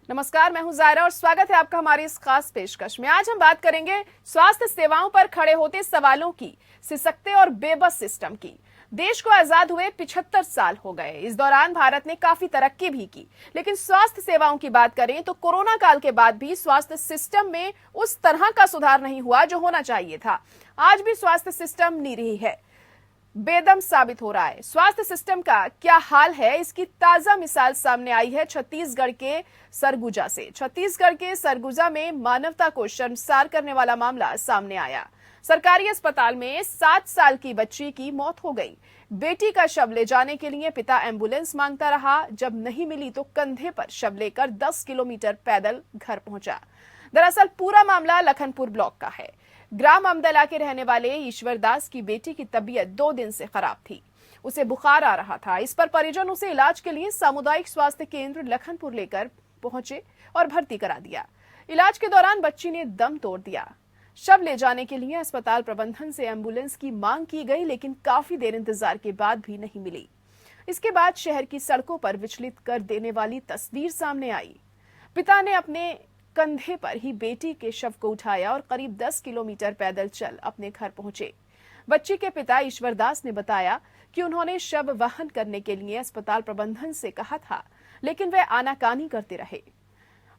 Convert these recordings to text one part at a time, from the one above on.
नमस्कार, मैं हूं जायरा और स्वागत है आपका हमारी इस खास पेशकश में। आज हम बात करेंगे स्वास्थ्य सेवाओं पर खड़े होते सवालों की, सिसकते और बेबस सिस्टम की। देश को आजाद हुए 75 साल हो गए। इस दौरान भारत ने काफी तरक्की भी की, लेकिन स्वास्थ्य सेवाओं की बात करें तो कोरोना काल के बाद भी स्वास्थ्य सिस्टम में उस तरह का सुधार नहीं हुआ जो होना चाहिए था। आज भी स्वास्थ्य सिस्टम निरीह है, बेदम साबित हो रहा है। स्वास्थ्य सिस्टम का क्या हाल है, इसकी ताजा मिसाल सामने आई है छत्तीसगढ़ के सरगुजा से। छत्तीसगढ़ के सरगुजा में मानवता को शर्मसार करने वाला मामला सामने आया। सरकारी अस्पताल में 7 साल की बच्ची की मौत हो गई। बेटी का शव ले जाने के लिए पिता एम्बुलेंस मांगता रहा। जब नहीं मिली तो कंधे पर शव लेकर 10 किलोमीटर पैदल घर पहुंचा। दरअसल पूरा मामला लखनपुर ब्लॉक का है। ग्राम अमदला के रहने वाले ईश्वर दास की बेटी की तबीयत 2 दिन से खराब थी। उसे बुखार आ रहा था। इस पर परिजन उसे इलाज के लिए सामुदायिक स्वास्थ्य केंद्र लखनपुर लेकर पहुंचे और भर्ती करा दिया। इलाज के दौरान बच्ची ने दम तोड़ दिया। शव ले जाने के लिए अस्पताल प्रबंधन से एम्बुलेंस की मांग की गई, लेकिन काफी देर इंतजार के बाद भी नहीं मिली। इसके बाद शहर की सड़कों पर विचलित कर देने वाली तस्वीर सामने आई। पिता ने अपने कंधे पर ही बेटी के शव को उठाया और करीब 10 किलोमीटर पैदल चल अपने घर पहुंचे। बच्ची के पिता ईश्वर दास ने बताया कि उन्होंने शव वहन करने के लिए अस्पताल प्रबंधन से कहा था, लेकिन वे आनाकानी करते रहे।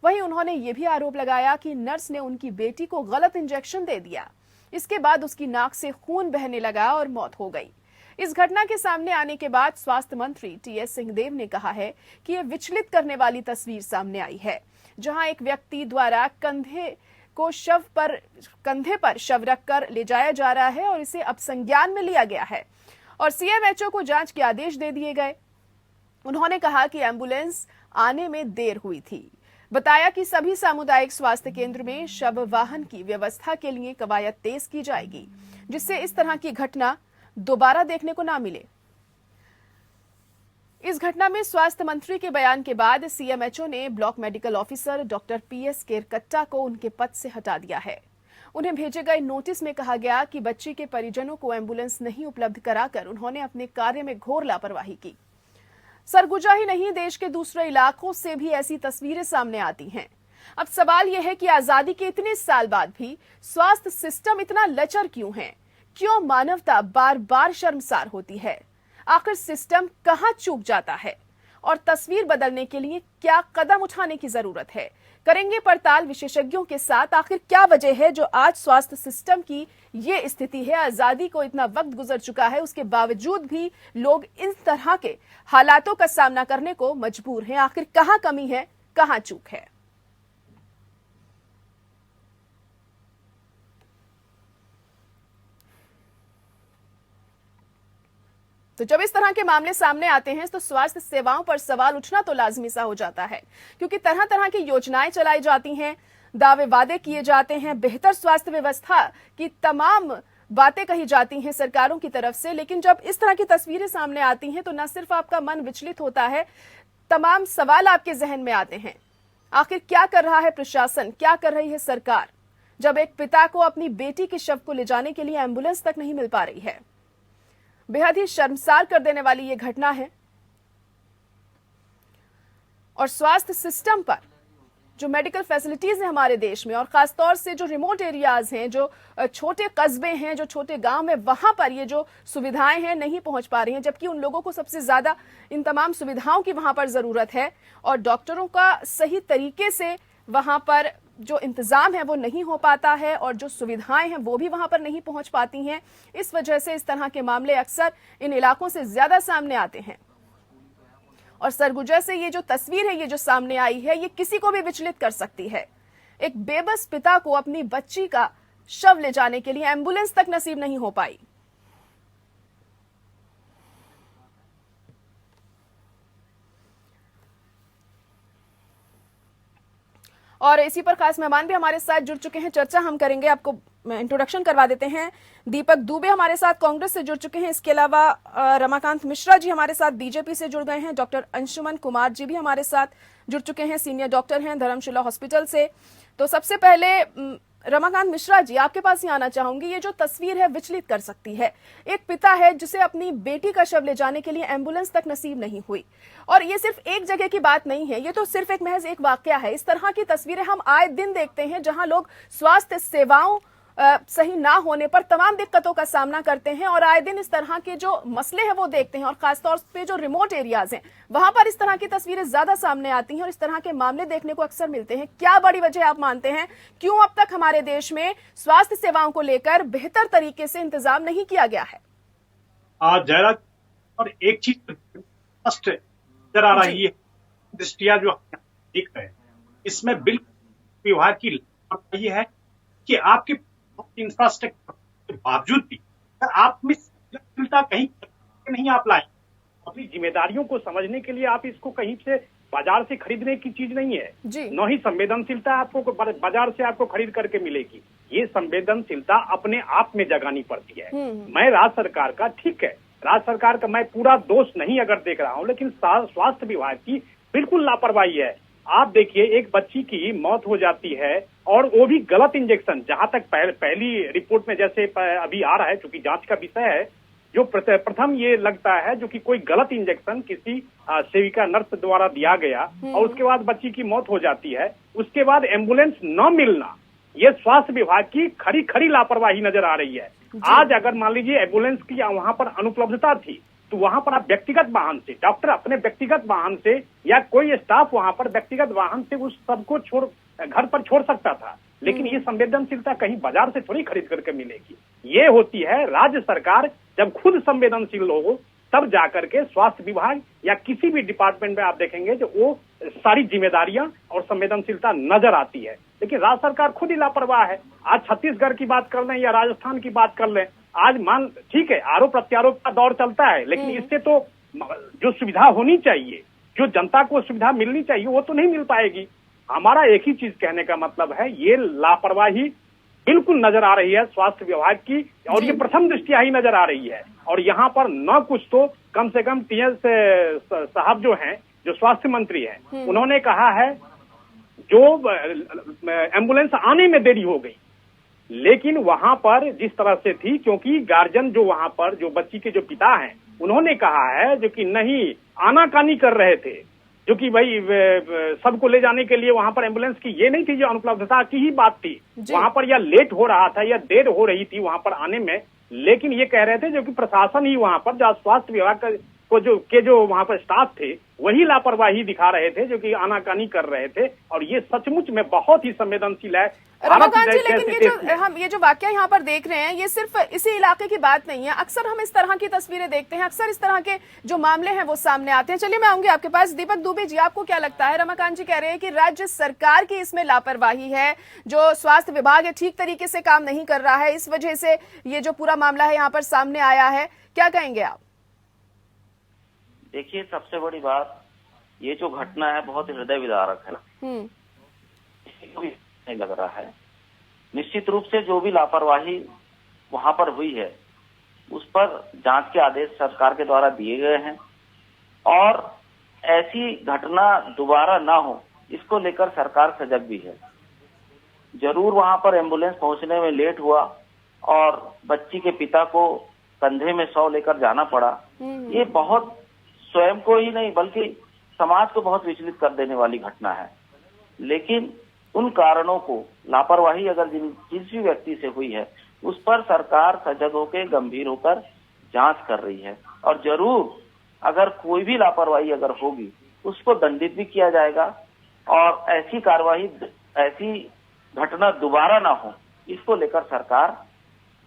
वहीं उन्होंने ये भी आरोप लगाया कि नर्स ने उनकी बेटी को गलत इंजेक्शन दे दिया। इसके बाद उसकी नाक से खून बहने लगा और मौत हो गई। इस घटना के सामने आने के बाद स्वास्थ्य मंत्री टीएस सिंहदेव ने कहा है कि यह विचलित करने वाली तस्वीर सामने आई है, जहां एक व्यक्ति द्वारा कंधे पर शव रखकर ले जाया जा रहा है और इसे अब संज्ञान में लिया गया है और सीएमएचओ को जांच के आदेश दे दिए गए। उन्होंने कहा कि एम्बुलेंस आने में देर हुई थी। बताया कि सभी सामुदायिक स्वास्थ्य केंद्र में शव वाहन की व्यवस्था के लिए कवायद तेज की जाएगी, जिससे इस तरह की घटना दोबारा देखने को ना मिले। इस घटना में स्वास्थ्य मंत्री के बयान के बाद सीएमएचओ ने block medical officer doctor PS Kerketta को उनके पद से हटा दिया है। उन्हें भेजे गए नोटिस में कहा गया कि बच्ची के परिजनों को एम्बुलेंस नहीं उपलब्ध कराकर उन्होंने अपने कार्य में घोर लापरवाही की। सरगुजा ही नहीं, देश के दूसरे इलाकों से भी ऐसी तस्वीरें सामने आती हैं। अब सवाल यह है कि आजादी के इतने साल बाद भी स्वास्थ्य सिस्टम इतना लचर क्यों है? क्यों मानवता बार बार शर्मसार होती है? आखिर सिस्टम कहां चूक जाता है और तस्वीर बदलने के लिए क्या कदम उठाने की जरूरत है? करेंगे पड़ताल विशेषज्ञों के साथ। आखिर क्या वजह है जो आज स्वास्थ्य सिस्टम की ये स्थिति है? आजादी को इतना वक्त गुजर चुका है, उसके बावजूद भी लोग इन तरह के हालातों का सामना करने को मजबूर हैं। आखिर कहां कमी है, कहां चूक है? तो जब इस तरह के मामले सामने आते हैं तो स्वास्थ्य सेवाओं पर सवाल उठना तो लाजमी सा हो जाता है, क्योंकि तरह तरह की योजनाएं चलाई जाती हैं, दावे वादे किए जाते हैं, बेहतर स्वास्थ्य व्यवस्था की तमाम बातें कही जाती हैं सरकारों की तरफ से। लेकिन जब इस तरह की तस्वीरें सामने आती हैं तो न सिर्फ आपका मन विचलित होता है, तमाम सवाल आपके जहन में आते हैं। आखिर क्या कर रहा है प्रशासन, क्या कर रही है सरकार, जब एक पिता को अपनी बेटी के शव को ले जाने के लिए एम्बुलेंस तक नहीं मिल पा रही है? बेहद ही शर्मसार कर देने वाली ये घटना है। और स्वास्थ्य सिस्टम पर जो मेडिकल फैसिलिटीज हैं हमारे देश में, और खासतौर से जो रिमोट एरियाज हैं, जो छोटे कस्बे हैं, जो छोटे गांव हैं, वहां पर ये जो सुविधाएं हैं नहीं पहुंच पा रही हैं, जबकि उन लोगों को सबसे ज्यादा इन तमाम सुविधाओं की वहां पर जरूरत है और डॉक्टरों का सही तरीके से वहां पर जो इंतजाम है वो नहीं हो पाता है और जो सुविधाएं हैं वो भी वहां पर नहीं पहुंच पाती हैं। इस वजह से इस तरह के मामले अक्सर इन इलाकों से ज्यादा सामने आते हैं। और सरगुजा से ये जो तस्वीर है, ये जो सामने आई है, ये किसी को भी विचलित कर सकती है। एक बेबस पिता को अपनी बच्ची का शव ले जाने के लिए एम्बुलेंस तक नसीब नहीं हो पाई। और इसी पर खास मेहमान भी हमारे साथ जुड़ चुके हैं, चर्चा हम करेंगे। आपको इंट्रोडक्शन करवा देते हैं। दीपक दुबे हमारे साथ कांग्रेस से जुड़ चुके हैं। इसके अलावा रमाकांत मिश्रा जी हमारे साथ बीजेपी से जुड़ गए हैं। डॉक्टर अंशुमन कुमार जी भी हमारे साथ जुड़ चुके हैं, सीनियर डॉक्टर हैं धर्मशिला हॉस्पिटल से। तो सबसे पहले रमाकांत मिश्रा जी, आपके पास ही आना चाहूंगी। ये जो तस्वीर है विचलित कर सकती है। एक पिता है जिसे अपनी बेटी का शव ले जाने के लिए एम्बुलेंस तक नसीब नहीं हुई, और ये सिर्फ एक जगह की बात नहीं है, ये तो सिर्फ एक महज एक वाकया है। इस तरह की तस्वीरें हम आए दिन देखते हैं, जहां लोग स्वास्थ्य सेवाओं सही ना होने पर तमाम दिक्कतों का सामना करते हैं, और आए दिन इस तरह के जो मसले हैं वो देखते हैं, और खासतौर पे जो रिमोट एरियाज हैं वहां पर इस तरह की तस्वीरें ज्यादा सामने आती हैं और इस तरह के मामले देखने को अक्सर मिलते हैं। क्या बड़ी वजह आप मानते हैं, क्यों अब तक हमारे देश में स्वास्थ्य सेवाओं को लेकर बेहतर तरीके से इंतजाम नहीं किया गया है? जयराज, और एक चीज स्पष्ट नजर आ रही है, दृष्टिया जो देख रहे हैं, इसमें बिल्कुल विभाग की लापरवाही है कि आपके इंफ्रास्ट्रक्चर के बावजूद भी आप में संवेदनशीलता कहीं नहीं आप लाए। अपनी जिम्मेदारियों को समझने के लिए आप इसको कहीं से बाजार से खरीदने की चीज नहीं है। न ही संवेदनशीलता आपको बाजार से आपको खरीद करके मिलेगी। ये संवेदनशीलता अपने आप में जगानी पड़ती है। मैं राज्य सरकार का, ठीक है, राज्य सरकार का मैं पूरा दोष नहीं अगर देख रहा हूँ, लेकिन स्वास्थ्य विभाग की बिल्कुल लापरवाही है। आप देखिए, एक बच्ची की मौत हो जाती है और वो भी गलत इंजेक्शन। जहां तक पहली रिपोर्ट में जैसे अभी आ रहा है, चूंकि जांच का विषय है, जो प्रथम ये लगता है जो कि कोई गलत इंजेक्शन किसी सेविका नर्स द्वारा दिया गया और उसके बाद बच्ची की मौत हो जाती है। उसके बाद एम्बुलेंस न मिलना, ये स्वास्थ्य विभाग की खरी लापरवाही नजर आ रही है। आज अगर मान लीजिए एम्बुलेंस की वहां पर अनुपलब्धता थी, तो वहां पर आप व्यक्तिगत वाहन से, डॉक्टर अपने व्यक्तिगत वाहन से या कोई स्टाफ वहां पर व्यक्तिगत वाहन से उस सबको घर पर छोड़ सकता था। लेकिन ये संवेदनशीलता कहीं बाजार से थोड़ी खरीद करके मिलेगी। ये होती है राज्य सरकार जब खुद संवेदनशील हो, तब जाकर के स्वास्थ्य विभाग या किसी भी डिपार्टमेंट में आप देखेंगे जो वो सारी जिम्मेदारियां और संवेदनशीलता नजर आती है। लेकिन राज्य सरकार खुद ही लापरवाह है। आज छत्तीसगढ़ की बात कर लें या राजस्थान की बात कर लें, आज ठीक है, आरोप प्रत्यारोप का दौर चलता है, लेकिन इससे तो जो सुविधा होनी चाहिए, जो जनता को सुविधा मिलनी चाहिए, वो तो नहीं मिल पाएगी। हमारा एक ही चीज कहने का मतलब है, ये लापरवाही बिल्कुल नजर आ रही है स्वास्थ्य विभाग की, और ये प्रथम दृष्टिया ही नजर आ रही है। और यहाँ पर न कुछ तो कम से कम टीएस साहब जो हैं, जो स्वास्थ्य मंत्री हैं, उन्होंने कहा है जो एम्बुलेंस आने में देरी हो गई, लेकिन वहां पर जिस तरह से थी, क्योंकि गार्जियन जो वहां पर जो बच्ची के जो पिता हैं, उन्होंने कहा है जो कि नहीं आनाकानी कर रहे थे, जो कि भाई सबको ले जाने के लिए वहां पर एम्बुलेंस की ये नहीं थी, जो अनुपलब्धता की ही बात थी। वहां पर या लेट हो रहा था या देर हो रही थी वहां पर आने में, लेकिन ये कह रहे थे जो कि प्रशासन ही वहां पर, जहाँ स्वास्थ्य विभाग को जो वहां पर स्टाफ थे, वही लापरवाही दिखा रहे थे, जो कि आनाकानी कर रहे थे। और ये सचमुच में बहुत ही संवेदनशील है। रमाकांत जी, लेकिन ये जो वाकया यहाँ पर देख रहे हैं, ये सिर्फ इसी इलाके की बात नहीं है। अक्सर हम इस तरह की तस्वीरें देखते हैं, अक्सर इस तरह के जो मामले हैं वो सामने आते हैं। चलिए मैं आऊंगी आपके पास। दीपक दुबे जी, आपको क्या लगता है? रमाकांत जी कह रहे हैं कि राज्य सरकार की इसमें लापरवाही है, जो स्वास्थ्य विभाग है ठीक तरीके से काम नहीं कर रहा है, इस वजह से ये जो पूरा मामला है यहाँ पर सामने आया है। क्या कहेंगे आप? देखिए, सबसे बड़ी बात, ये जो घटना है बहुत हृदय विदारक है। किसी को भी नहीं लग रहा है। निश्चित रूप से जो भी लापरवाही वहां पर हुई है, उस पर जांच के आदेश सरकार के द्वारा दिए गए हैं, और ऐसी घटना दोबारा ना हो, इसको लेकर सरकार सजग भी है। जरूर वहां पर एम्बुलेंस पहुंचने में लेट हुआ और बच्ची के पिता को कंधे में शव लेकर जाना पड़ा। ये बहुत स्वयं को ही नहीं बल्कि समाज को बहुत विचलित कर देने वाली घटना है। लेकिन उन कारणों को, लापरवाही अगर जिस भी व्यक्ति से हुई है, उस पर सरकार सजग होकर गंभीर होकर जांच कर रही है, और जरूर अगर कोई भी लापरवाही अगर होगी उसको दंडित भी किया जाएगा, और ऐसी कार्रवाई, ऐसी घटना दोबारा ना हो, इसको लेकर सरकार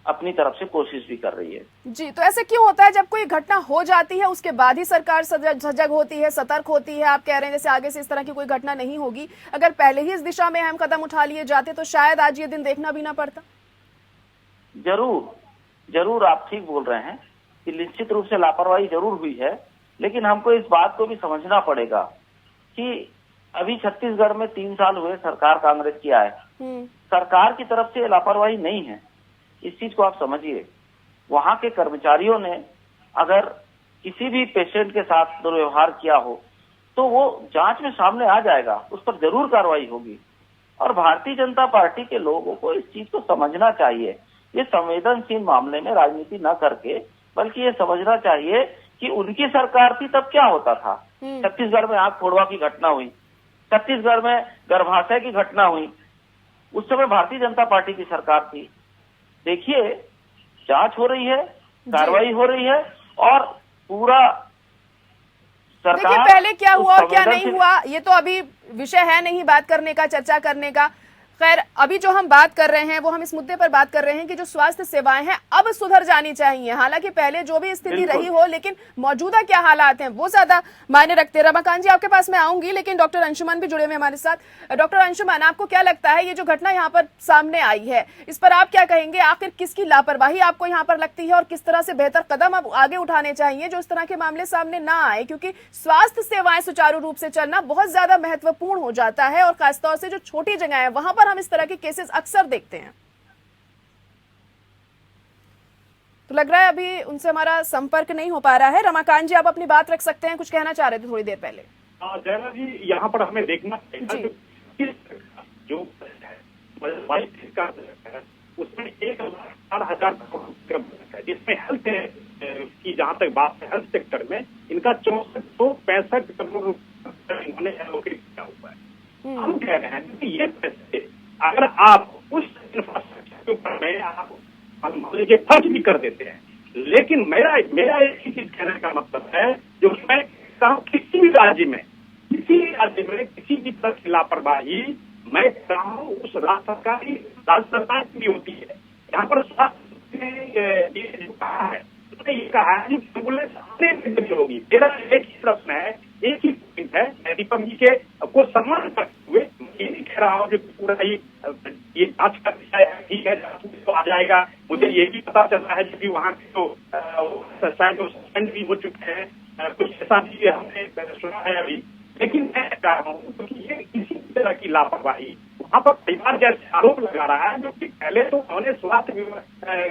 अपनी तरफ से कोशिश भी कर रही है। जी, तो ऐसे क्यों होता है जब कोई घटना हो जाती है उसके बाद ही सरकार सजग होती है, सतर्क होती है? आप कह रहे हैं जैसे आगे से इस तरह की कोई घटना नहीं होगी, अगर पहले ही इस दिशा में अहम कदम उठा लिए जाते तो शायद आज ये दिन देखना भी ना पड़ता। जरूर आप ठीक बोल रहे हैं कि निश्चित रूप से लापरवाही जरूर हुई है, लेकिन हमको इस बात को भी समझना पड़ेगा कि अभी छत्तीसगढ़ में 3 साल हुए सरकार कांग्रेस की आए, सरकार की तरफ से लापरवाही नहीं है, इस चीज को आप समझिए। वहां के कर्मचारियों ने अगर किसी भी पेशेंट के साथ दुर्व्यवहार किया हो तो वो जांच में सामने आ जाएगा, उस पर जरूर कार्रवाई होगी। और भारतीय जनता पार्टी के लोगों को इस चीज को समझना चाहिए। ये संवेदनशील मामले में राजनीति न करके बल्कि ये समझना चाहिए कि उनकी सरकार थी तब क्या होता था। छत्तीसगढ़ में आग फोड़वा की घटना हुई, छत्तीसगढ़ में गर्भाशय की घटना हुई, उस समय भारतीय जनता पार्टी की सरकार थी। देखिए, जांच हो रही है, कार्रवाई हो रही है और पूरा सरकार। देखिए, पहले क्या हुआ और क्या नहीं हुआ ये तो अभी विषय है नहीं बात करने का, चर्चा करने का। खैर, अभी जो हम बात कर रहे हैं वो हम इस मुद्दे पर बात कर रहे हैं कि जो स्वास्थ्य सेवाएं हैं अब सुधर जानी चाहिए। हालांकि पहले जो भी स्थिति रही हो, लेकिन मौजूदा क्या हालात हैं वो ज्यादा मायने रखते हैं। रमाकांत जी, आपके पास मैं आऊंगी, लेकिन डॉक्टर अंशुमन भी जुड़े हुए हमारे साथ। डॉक्टर अंशुमन, आपको क्या लगता है ये जो घटना यहाँ पर सामने आई है, इस पर आप क्या कहेंगे? आखिर किसकी लापरवाही आपको यहाँ पर लगती है और किस तरह से बेहतर कदम अब आगे उठाने चाहिए जो इस तरह के मामले सामने ना आए? क्योंकि स्वास्थ्य सेवाएं सुचारू रूप से चलना बहुत ज्यादा महत्वपूर्ण हो जाता है और खासतौर से जो छोटी जगह है वहां पर हम इस तरह के केसेस अक्सर देखते हैं। तो लग रहा है अभी उनसे हमारा संपर्क नहीं हो पा रहा है। रमाकांत जी, आप अपनी बात रख सकते हैं, कुछ कहना चाह रहे थे थोड़ी देर पहले। जयरा जी, यहाँ पर हमें देखना चाहिए जो उसमें 1,04,000 करोड़ है, जिसमें हेल्थ की जहाँ तक बात है, हेल्थ सेक्टर में इनका 6465 करोड़ रुपए इन्होंने एलोकेट किया हुआ है। हम कह रहे हैं कि ये पैसे अगर आप उस इंफ्रास्ट्रक्चर के ऊपर में आप मान लीजिए खर्च भी कर देते हैं, लेकिन मेरा एक ही चीज कहने का मतलब है, जो कि मैं कहता हूँ किसी भी राज्य में किसी भी तरह की लापरवाही मैं कह रहा हूँ उस राज्य सरकार की भी होती है। यहाँ पर स्वास्थ्य ने ये कहा है, उसने ये कहा है कि एम्बुलेंस आने में होगी। मेरा एक ही प्रश्न है, एक ही पॉइंट है, दीपक जी के को सम्मान करते हुए ये नहीं कह रहा हूँ कि पूरा ये जांच का विषय है, ठीक है, तो आ जाएगा। मुझे ये भी पता चला है कि वहाँ के तो सस्पेंड भी हो चुके हैं, कुछ ऐसा भी हमने सुना है अभी। लेकिन मैं कह रहा हूँ क्योंकि ये किसी तरह की लापरवाही वहाँ पर परिवार जैसे आरोप लगा रहा है, जो कि पहले तो उन्होंने स्वास्थ्य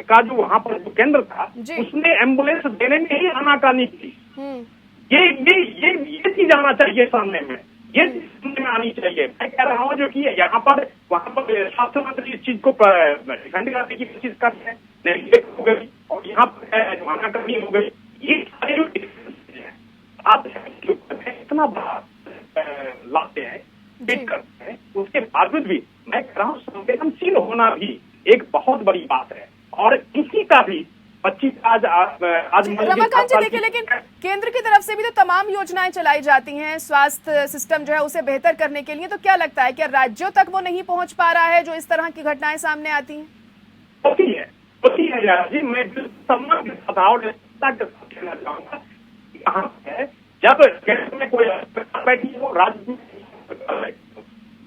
का जो वहाँ पर जो केंद्र था उसने एम्बुलेंस देने में ही आनाकानी की। ये चीज आना चाहिए सामने में, ये चीज सामने में आनी चाहिए। मैं कह रहा हूँ जो कि यहाँ पर वहाँ पर स्वास्थ्य मंत्री इस चीज को डिफेंड करने की कोशिश कर रहे हैं, नेगलेक्ट हो गई और यहाँ पर आनाकानी हो गई। ये सारे जो आप इतना बड़ा लाते हैं, करते हैं, उसके बावजूद भी मैं कह रहा हूँ संवेदनशील होना भी एक बहुत बड़ी बात है। और किसी का भी 25 आज रमाकांत जी, देखिए, लेकिन केंद्र की तरफ से भी तो तमाम योजनाएं चलाई जाती हैं स्वास्थ्य सिस्टम जो है उसे बेहतर करने के लिए। तो क्या लगता है, क्या राज्यों तक वो नहीं पहुंच पा रहा है जो इस तरह की घटनाएं सामने आती हैं? होती है यार जी, मैं सम्मान के साथ और कहना चाहूंगा, यहाँ है जब केंद्र में कोई बैठी हो, राज्य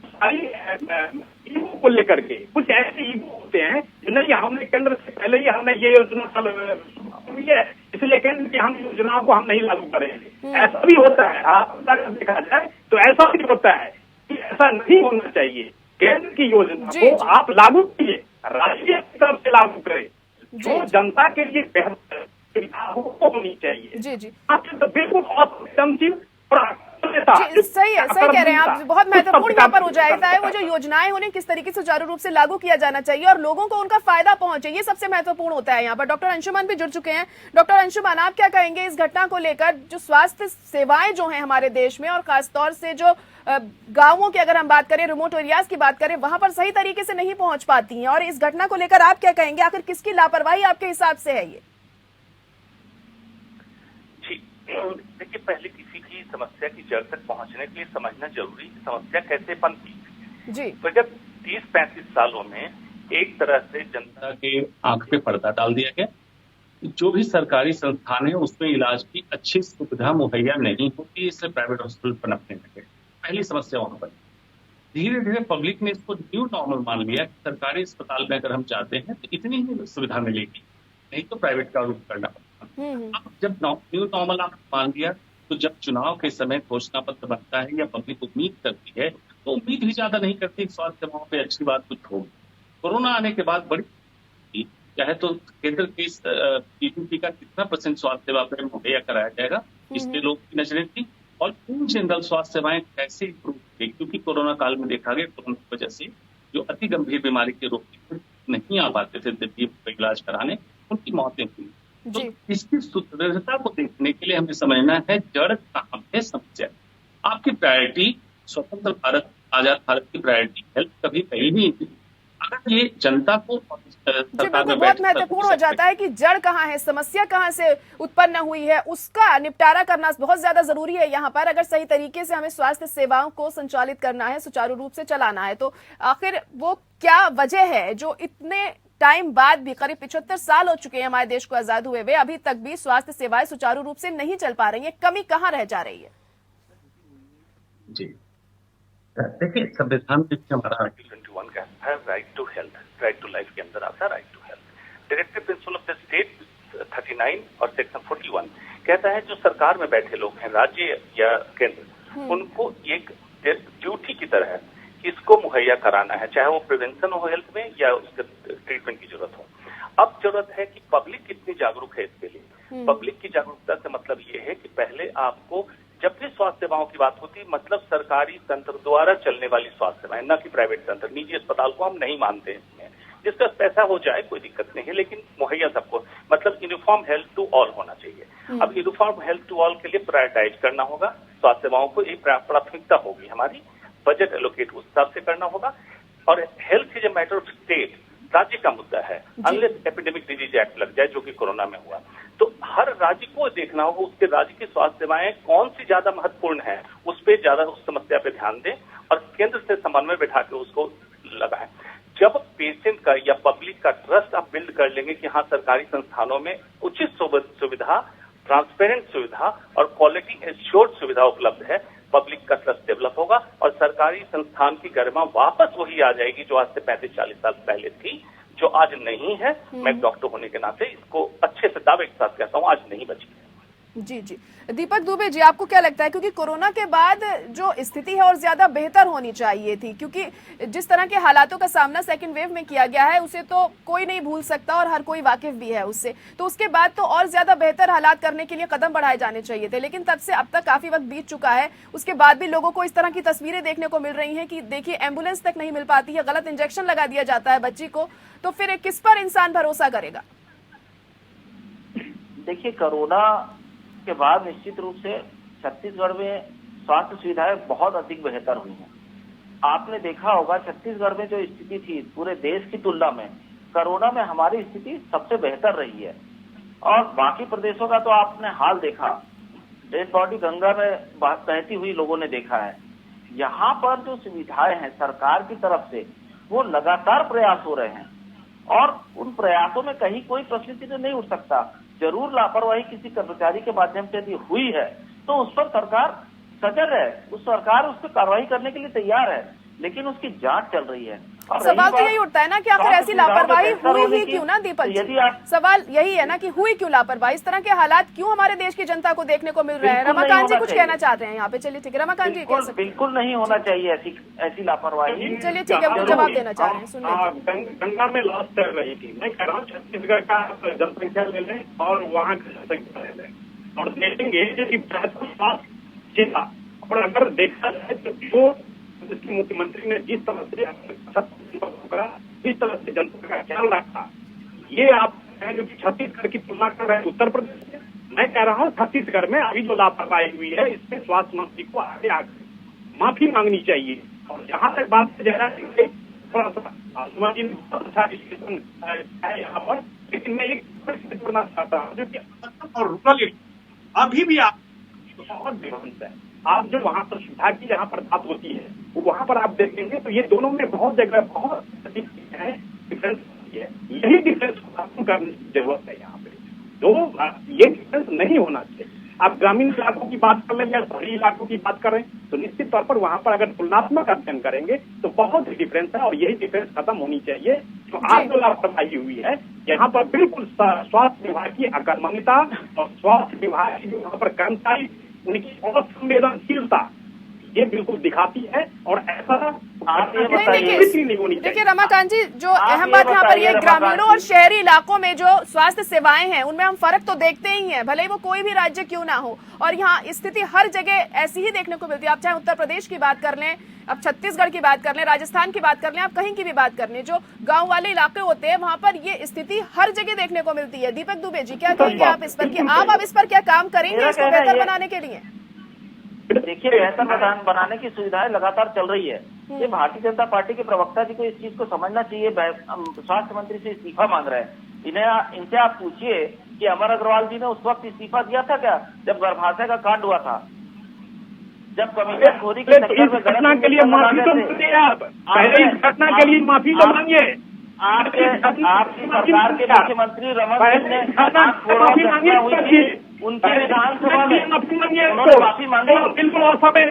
सारी ईगो को लेकर के कुछ ऐसे ईगो होते हैं नहीं, हमने केंद्र से पहले ही हमने ये योजना हुई है इसलिए केंद्र की हम योजनाओं को हम नहीं लागू करेंगे। ऐसा भी होता है, आप अगर देखा जाए तो ऐसा भी होता है कि ऐसा नहीं होना चाहिए। केंद्र की योजना को आप लागू कीजिए, राज्य की तरफ से लागू करें, जो जनता के लिए बेहतर सुविधा होनी चाहिए। जी आप तो बिल्कुल सही है, सही कह रहे हैं आप। बहुत महत्वपूर्ण यहाँ पर हो जाता है वो जो योजनाएं उन्हें किस तरीके से सुचारू रूप से लागू किया जाना चाहिए और लोगों को उनका फायदा पहुंचे, ये सबसे महत्वपूर्ण होता है। यहाँ पर डॉक्टर अंशुमन भी जुड़ चुके हैं। डॉक्टर अंशुमन, आप क्या कहेंगे इस घटना को लेकर? जो स्वास्थ्य सेवाएं जो हैं हमारे देश में और खासतौर से जो गांवों की अगर हम बात करें, रिमोट एरियाज की बात करें, वहां पर सही तरीके से नहीं पहुंच पाती हैं, और इस घटना को लेकर आप क्या कहेंगे? आखिर किसकी लापरवाही आपके हिसाब से है ये? देखिए, पहले किसी की समस्या की जड़ तक पहुंचने के लिए समझना जरूरी, समस्या कैसे बनती जी। तो जब 30-35 सालों में एक तरह से जनता के आंख पे पर्दा डाल दिया गया, जो भी सरकारी संस्थान है उसमें इलाज की अच्छी सुविधा मुहैया नहीं होती, इसलिए प्राइवेट हॉस्पिटल पनपने लगे। पहली समस्या वहां पर। धीरे धीरे पब्लिक ने इसको न्यू नॉर्मल मान लिया। सरकारी अस्पताल में अगर हम जाते हैं तो इतनी ही सुविधा मिलेगी, नहीं तो प्राइवेट का रुख करना पड़ता। अब जब न्यू नॉर्मल आप मान लिया, तो जब चुनाव के समय घोषणा पत्र बनता है या पब्लिक उम्मीद करती है, तो उम्मीद भी ज्यादा नहीं करती स्वास्थ्य सेवाओं पे अच्छी बात कुछ होगी। कोरोना आने के बाद बड़ी चाहे तो केंद्र के जीडीपी का कितना % स्वास्थ्य सेवा पे मुहैया कराया जाएगा, इससे लोग की नजरें थी। और इन जनरल स्वास्थ्य सेवाएं कैसे इम्प्रूव थे, क्योंकि कोरोना काल में देखा गया कोरोना की वजह से जो अति गंभीर बीमारी के रोगी नहीं आ पाते थे दिल्ली में इलाज कराने, उनकी मौतें हुई। तो इसकी सुदृढ़ता को देखने के लिए हमें समझना है जड़ कहाँ है समस्या। आपकी प्रायोरिटी स्वतंत्र भारत, आजाद भारत की प्रायोरिटी हेल्थ कभी कहीं नहीं थी। अगर ये जनता को सरकार में बहुत महत्वपूर्ण हो जाता है कि जड़ कहाँ है, समस्या कहाँ से उत्पन्न हुई है, उसका निपटारा करना बहुत ज्यादा जरूरी है यहाँ पर। अगर सही तरीके से हमें स्वास्थ्य सेवाओं को संचालित करना है, सुचारू रूप से चलाना है, तो आखिर वो क्या वजह है जो इतने टाइम बाद भी, करीब 75 साल हो चुके हैं हमारे देश को आजाद हुए हुए, अभी तक भी स्वास्थ्य सेवाएं सुचारू रूप से नहीं चल पा रही है? कमी कहाँ रह जा रही है? जी देखिए, संविधान में हमारा आर्टिकल 21 कहता है right to health, right to life के अंदर आता है right to health. Directive principle of the state 39 और सेक्शन 41 कहता है जो सरकार में बैठे लोग हैं, राज्य या केंद्र, उनको एक ड्यूटी की तरह इसको मुहैया कराना है, चाहे वो प्रिवेंशन हो हेल्थ में या उसके ट्रीटमेंट की जरूरत हो। अब जरूरत है कि पब्लिक कितनी जागरूक है इसके लिए। पब्लिक की जागरूकता से मतलब ये है कि पहले आपको जब भी स्वास्थ्य सेवाओं की बात होती, मतलब सरकारी तंत्र द्वारा चलने वाली स्वास्थ्य सेवाएं, न कि प्राइवेट तंत्र। निजी अस्पताल को हम नहीं मानते इसमें, जिसका पैसा हो जाए कोई दिक्कत नहीं है, लेकिन मुहैया सबको, मतलब यूनिफॉर्म हेल्थ टू ऑल होना चाहिए। अब यूनिफॉर्म हेल्थ टू ऑल के लिए प्रायोरिटाइज करना होगा स्वास्थ्य सेवाओं को, एक प्राथमिकता होगी हमारी, बजट एलोकेट उस हिसाब से करना होगा। और health is a matter of state, राज्य का मुद्दा है, अनलेस एपिडेमिक डिजीज एक्ट लग जाए, जो कि कोरोना में हुआ। तो हर राज्य को देखना होगा उसके राज्य की स्वास्थ्य सेवाएं कौन सी ज्यादा महत्वपूर्ण है, उस पर ज्यादा, उस समस्या पे ध्यान दें और केंद्र से समन्वय बैठा के उसको लगाएं। जब पेशेंट का या पब्लिक का ट्रस्ट आप बिल्ड कर लेंगे कि हाँ सरकारी संस्थानों में उचित सुविधा, ट्रांसपेरेंट सुविधा और क्वालिटी एश्योर्ड सुविधा उपलब्ध है, पब्लिक का ट्रस्ट डेवलप होगा और सरकारी संस्थान की गरिमा वापस वही आ जाएगी जो आज से 35-40 साल पहले थी, जो आज नहीं है। मैं डॉक्टर होने के नाते इसको अच्छे से दावे के साथ कहता हूँ, आज नहीं बची है। जी जी, दीपक दुबे जी, आपको क्या लगता है, क्योंकि कोरोना के बाद जो स्थिति है और ज्यादा बेहतर होनी चाहिए थी, क्योंकि जिस तरह के हालातों का सामना सेकंड वेव में किया गया है उसे तो कोई नहीं भूल सकता और हर कोई वाकिफ भी है उससे, तो उसके बाद तो और ज्यादा बेहतर हालात करने के लिए कदम बढ़ाए जाने चाहिए थे, लेकिन तब से अब तक काफी वक्त बीत चुका है, उसके बाद भी लोगों को इस तरह की तस्वीरें देखने को मिल रही है कि देखिए एम्बुलेंस तक नहीं मिल पाती है, गलत इंजेक्शन लगा दिया जाता है बच्ची को, तो फिर किस पर इंसान भरोसा करेगा? देखिए, कोरोना के बाद निश्चित रूप से छत्तीसगढ़ में स्वास्थ्य सुविधाएं बहुत अधिक बेहतर हुई हैं। आपने देखा होगा छत्तीसगढ़ में जो स्थिति थी पूरे देश की तुलना में, कोरोना में हमारी स्थिति सबसे बेहतर रही है। और बाकी प्रदेशों का तो आपने हाल देखा, डेड बॉडी गंगा में बहती हुई लोगों ने देखा है। यहाँ पर जो सुविधाएं हैं सरकार की तरफ से, वो लगातार प्रयास हो रहे हैं और उन प्रयासों में कहीं कोई प्रश्न चिन्ह नहीं उठ सकता। जरूर लापरवाही किसी कर्मचारी के माध्यम से यदि हुई है तो उस पर सरकार सजग है, उस सरकार उस पर कार्रवाई करने के लिए तैयार है, लेकिन उसकी जांच चल रही है। सवाल तो यही उठता है ना कि आखिर ऐसी लापरवाही हुई ही क्यों ना दीपक जी? सवाल यही है ना कि हुई क्यों लापरवाही, इस तरह के हालात क्यों हमारे देश की जनता को देखने को मिल रहे हैं? रमाकांत जी कुछ कहना चाहते हैं यहाँ पे, चलिए ठीक है रमाकांत जी। बिल्कुल नहीं होना चाहिए ऐसी लापरवाही। चलिए ठीक है, वो जवाब देना चाह रहे हैं, सुनिए। गंगा में लॉस चल रही थी, मैं कह रहा हूँ छत्तीसगढ़ का जनसंख्या ले लें और वहाँ की जनसंख्या ले लें और देखेंगे कि स्वास्थ्य था। और अगर देखा जाए तो जो मुख्यमंत्री ने जिस तरह से जिस तरह से जनता का ख्याल रखा, ये आप जो छत्तीसगढ़ की तुलना कर रहे हैं उत्तर प्रदेश से, मैं कह रहा हूँ छत्तीसगढ़ में अभी जो लापरवाही हुई है इसमें स्वास्थ्य मंत्री को आगे आकर माफी मांगनी चाहिए। और जहाँ तक बात जरा थोड़ा सा जी ने बहुत अच्छा डिस्कशन है यहाँ पर, लेकिन मैं एक जोड़ना चाहता हूँ जो कि और रूरल अभी भी आप बहुत डिफरेंस है। आप जो वहाँ पर सुविधा की जहाँ पर बात होती है वहाँ पर आप देखेंगे तो ये दोनों में बहुत जगह बहुत है डिफरेंस है। यही डिफरेंस खत्म करने की जरूरत है यहाँ पे, तो ये डिफरेंस नहीं होना चाहिए। आप ग्रामीण इलाकों की बात कर लें या शहरी इलाकों की बात करें तो निश्चित तौर पर वहाँ पर अगर तुलनात्मक अध्ययन करेंगे तो बहुत ही डिफरेंस है और यही डिफरेंस खत्म होनी चाहिए। तो आज जो लापरवाही हुई है यहाँ पर बिल्कुल स्वास्थ्य विभाग की अकर्मण्यता और स्वास्थ्य विभाग की जो यहाँ पर कर्मचारी उनकी असंवेदनशीलता ये बिल्कुल दिखाती है और ऐसा आप ये नहीं, बताइए, देखिए रमाकांत जी, जो अहम बात यहाँ पर ये ग्रामीणों और शहरी इलाकों में जो स्वास्थ्य सेवाएं हैं उनमें हम फर्क तो देखते ही हैं, भले ही वो कोई भी राज्य क्यों ना हो। और यहाँ स्थिति हर जगह ऐसी ही देखने को मिलती है। आप चाहे उत्तर प्रदेश की बात कर लें, अब छत्तीसगढ़ की बात कर लें, राजस्थान की बात कर लें, आप कहीं की भी बात कर लें, जो गांव वाले इलाके होते हैं वहां पर ये स्थिति हर जगह देखने को मिलती है। दीपक दुबे जी, क्या कहेंगे आप इस पर कि आप इस पर क्या काम करेंगे इसको बेहतर बनाने के लिए? देखिए, बेहतर बनाने की सुविधाएं लगातार चल रही है। ये भारतीय जनता पार्टी के प्रवक्ता जी को इस चीज को समझना चाहिए। स्वास्थ्य मंत्री से इस्तीफा मांग रहे हैं, इनसे आप पूछिए कि अमर अग्रवाल जी ने उस वक्त इस्तीफा दिया था क्या, जब गर्भाशय का कांड हुआ था, जब कमीशन खोरी के चक्कर में घटना के लिए माफी तो मांगिए, आप पहले इस घटना के लिए माफी तो मांगिए। आपकी सरकार के मुख्यमंत्री रमन सिंह ने माफी मांगिए, उनकी विधानसभा में उन्होंने माफी मांगी, बिल्कुल। और समय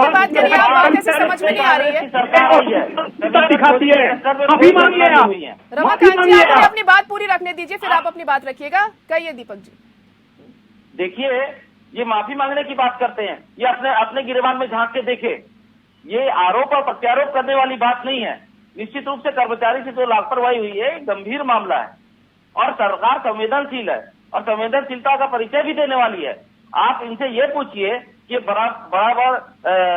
बात करिए, आप कैसे समझ में नहीं आ रही है, दिखाती है, माफी मांगिए आप। रमाकांत जी, आप अपनी बात पूरी रखने दीजिए, फिर आप अपनी बात रखिएगा। कहिए दीपक जी। देखिए, ये माफी मांगने की बात करते हैं, ये अपने गिरेबान में झांक के देखे, ये आरोप और प्रत्यारोप करने वाली बात नहीं है। निश्चित रूप से कर्मचारी से जो लापरवाही हुई है गंभीर मामला है और सरकार संवेदनशील है और संवेदनशीलता का परिचय भी देने वाली है। आप इनसे ये पूछिए कि बराबर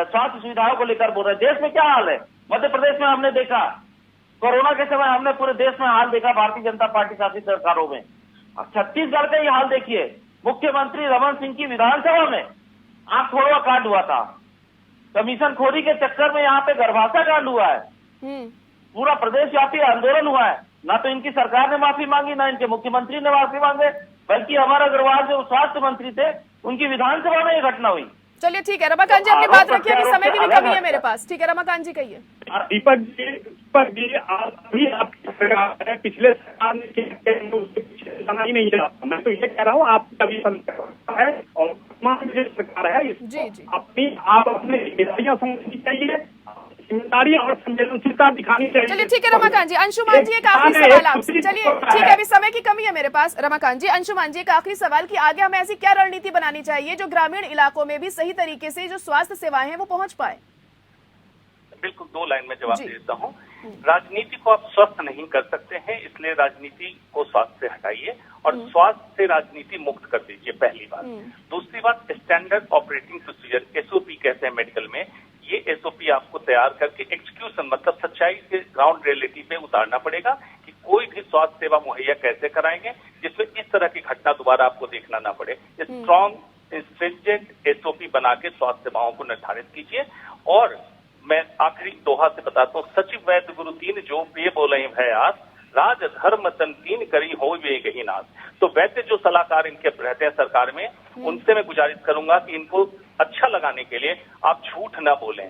स्वास्थ्य सुविधाओं को लेकर बोल रहे हैं। देश में क्या हाल है? मध्य प्रदेश में हमने देखा, कोरोना के समय हमने पूरे देश में हाल देखा भारतीय जनता पार्टी शासित सरकारों में। छत्तीसगढ़ का ये हाल देखिए, मुख्यमंत्री रमन सिंह की विधानसभा में आंख फोड़वा कांड हुआ था, कमीशन खोरी के चक्कर में यहाँ पे गर्भाशय कांड हुआ है, पूरा प्रदेश व्यापी आंदोलन हुआ है। ना तो इनकी सरकार ने माफी मांगी, ना इनके मुख्यमंत्री ने माफी मांगे, बल्कि अमर अग्रवाल जो स्वास्थ्य मंत्री थे उनकी विधानसभा में ये घटना हुई। चलिए ठीक है रमाकांत जी, अपनी बात रखिए, अभी समय की भी कमी है मेरे पास। ठीक है रमाकांत जी, कहिए। दीपक जी, आपकी सरकार है, पिछले सरकार ने उसके पीछे जाना ही नहीं है। मैं तो ये कह रहा हूँ, आप कभी सरकार है और सरकार है, जी आप अपने जिम्मेदारियां समझनी चाहिए, जिम्मेदारी और संवेदनशीलता दिखानी चाहिए। चलिए ठीक है रमाकांत जी। अंशुमान जी, एक आखिरी सवाल आपसे। चलिए ठीक है, अभी समय की कमी है मेरे पास। रमाकांत जी, अंशुमान जी, एक आखिरी सवाल कि आगे हमें ऐसी क्या रणनीति बनानी चाहिए जो ग्रामीण इलाकों में भी सही तरीके से जो स्वास्थ्य सेवाएं हैं वो पहुंच पाए? बिल्कुल 2 लाइन में जवाब देता हूँ। राजनीति को आप स्वस्थ नहीं कर सकते हैं, इसलिए राजनीति को स्वास्थ्य से हटाइए और स्वास्थ्य से राजनीति मुक्त कर दीजिए, पहली बात। दूसरी बात, स्टैंडर्ड ऑपरेटिंग प्रोसीजर, एसओपी कहते हैं मेडिकल में, ये एसओपी आपको तैयार करके एक्सक्यूशन मतलब सच्चाई के ग्राउंड रियलिटी पे उतारना पड़ेगा कि कोई भी स्वास्थ्य सेवा मुहैया कैसे कराएंगे जिसमें इस तरह की घटना दोबारा आपको देखना ना पड़े। स्ट्रॉन्ग स्ट्रिंजेंट एसओपी बना के स्वास्थ्य सेवाओं को निर्धारित कीजिए। और मैं आखिरी दोहा से बताता हूँ, सचिव वैद्य गुरु तीन जो ये बोले भय आस, राज धर्म तन तीन करी हो वे गही नाश। तो वैद्य जो सलाहकार इनके रहते हैं सरकार में, उनसे मैं गुजारिश करूंगा कि इनको अच्छा लगाने के लिए आप झूठ ना बोलें,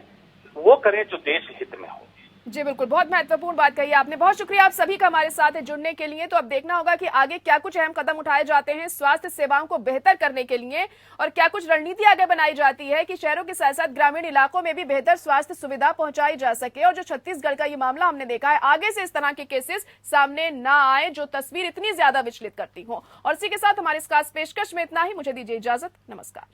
वो करें जो देश हित में हो। जी बिल्कुल, बहुत महत्वपूर्ण बात कही आपने। बहुत शुक्रिया आप सभी का हमारे साथ जुड़ने के लिए। तो अब देखना होगा कि आगे क्या कुछ अहम कदम उठाए जाते हैं स्वास्थ्य सेवाओं को बेहतर करने के लिए और क्या कुछ रणनीति आगे बनाई जाती है कि शहरों के साथ साथ ग्रामीण इलाकों में भी बेहतर स्वास्थ्य सुविधा पहुंचाई जा सके। और जो छत्तीसगढ़ का ये मामला हमने देखा है, आगे से इस तरह के केसेस सामने ना आए जो तस्वीर इतनी ज्यादा विचलित करती हो। और इसी के साथ हमारी इस खास पेशकश में इतना ही। मुझे दीजिए इजाजत, नमस्कार।